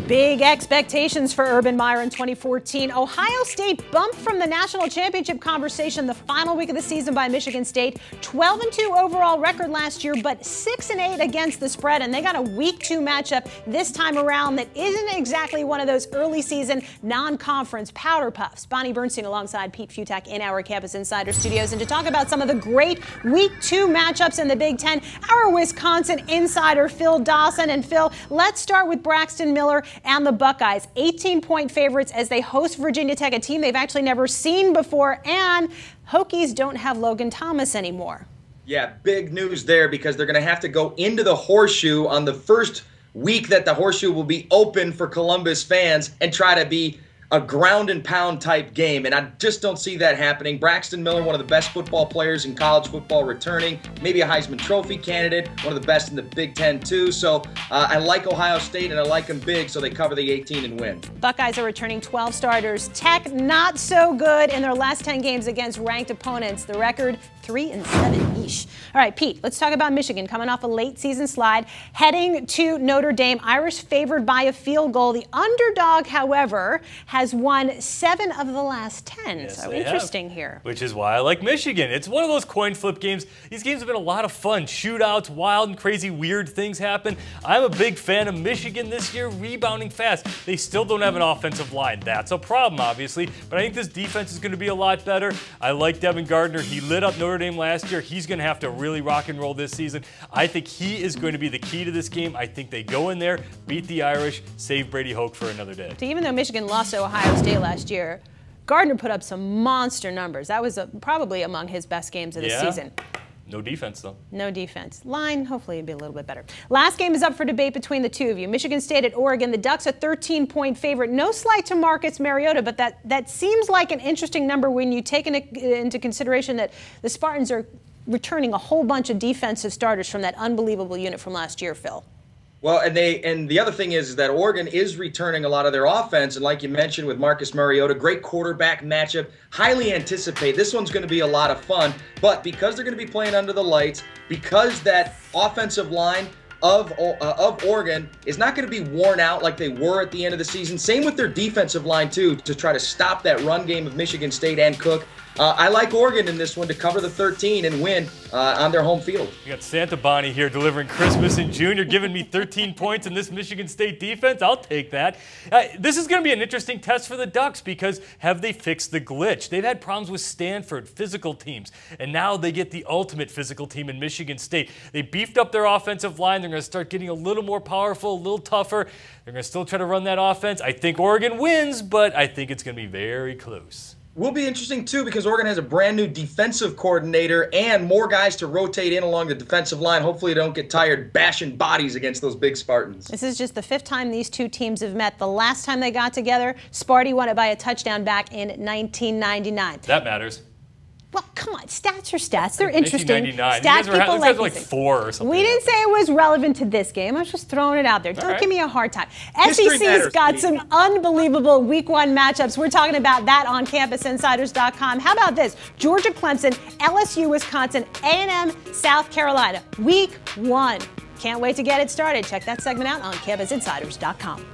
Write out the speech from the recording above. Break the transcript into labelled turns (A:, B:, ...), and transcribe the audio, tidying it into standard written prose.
A: Big expectations for Urban Meyer in 2014. Ohio State bumped from the national championship conversation the final week of the season by Michigan State. 12-2 overall record last year, but 6-8 against the spread, and they got a week 2 matchup this time around that isn't exactly one of those early season non-conference powder puffs. Bonnie Bernstein alongside Pete Fiutak in our Campus Insider studios, and to talk about some of the great week 2 matchups in the Big Ten, our Wisconsin insider Phil Dawson. And Phil, let's start with Braxton Miller and the Buckeyes, 18-point favorites as they host Virginia Tech, a team they've actually never seen before, and Hokies don't have Logan Thomas anymore.
B: Yeah, big news there because they're going to have to go into the Horseshoe on the first week that the Horseshoe will be open for Columbus fans and try to be a ground and pound type game, and I just don't see that happening. Braxton Miller, one of the best football players in college football, returning, maybe a Heisman Trophy candidate, one of the best in the Big Ten too. So I like Ohio State and I like them big, so they cover the 18 and win.
A: Buckeyes are returning 12 starters. Tech not so good in their last 10 games against ranked opponents. The record 3-7. Yeesh. All right, Pete, let's talk about Michigan coming off a late season slide, heading to Notre Dame. Irish favored by a field goal. The underdog, however, has won 7 of the last 10.
C: Yes,
A: so interesting here.
C: Which is why I like Michigan. It's one of those coin flip games. These games have been a lot of fun. Shootouts, wild and crazy weird things happen. I'm a big fan of Michigan this year, rebounding fast. They still don't have an offensive line. That's a problem, obviously, but I think this defense is going to be a lot better. I like Devin Gardner. He lit up Notre Dame last year. He's going to have to really rock and roll this season. I think he is going to be the key to this game. I think they go in there, beat the Irish, save Brady Hoke for another day.
A: So even though Michigan lost to Ohio State last year, Gardner put up some monster numbers. That was probably among his best games of the season.
C: No defense, though. No
A: defense. Line, hopefully, it'll be a little bit better. Last game is up for debate between the two of you. Michigan State at Oregon. The Ducks a 13-point favorite. No slight to Marcus Mariota, but that seems like an interesting number when you take into consideration that the Spartans are returning a whole bunch of defensive starters from that unbelievable unit from last year, Phil.
B: Well, and the other thing is that Oregon is returning a lot of their offense, and like you mentioned with Marcus Mariota, great quarterback matchup. Highly anticipate this one's going to be a lot of fun, but because they're going to be playing under the lights, because that offensive line of Oregon is not going to be worn out like they were at the end of the season. Same with their defensive line too, to try to stop that run game of Michigan State and Cook. I like Oregon in this one to cover the 13 and win on their home field.
C: You got Santa Bonnie here delivering Christmas in June. You're giving me 13 points in this Michigan State defense. I'll take that. This is going to be an interesting test for the Ducks because have they fixed the glitch? They've had problems with Stanford, physical teams, and now they get the ultimate physical team in Michigan State. They beefed up their offensive line. They're going to start getting a little more powerful, a little tougher. They're going to still try to run that offense. I think Oregon wins, but I think it's going to be very close.
B: Will be interesting, too, because Oregon has a brand-new defensive coordinator and more guys to rotate in along the defensive line. Hopefully they don't get tired bashing bodies against those big Spartans.
A: This is just the 5th time these two teams have met. The last time they got together, Sparty won it by a touchdown back in 1999.
C: That matters.
A: Well, come on. Stats are stats. They're interesting.
C: Stats people like 4 or something.
A: We didn't say it was relevant to this game. I was just throwing it out there. Don't give me a hard time. SEC's got some unbelievable Week 1 matchups. We're talking about that on CampusInsiders.com. How about this? Georgia, Clemson, LSU, Wisconsin, A&M, South Carolina. Week 1. Can't wait to get it started. Check that segment out on CampusInsiders.com.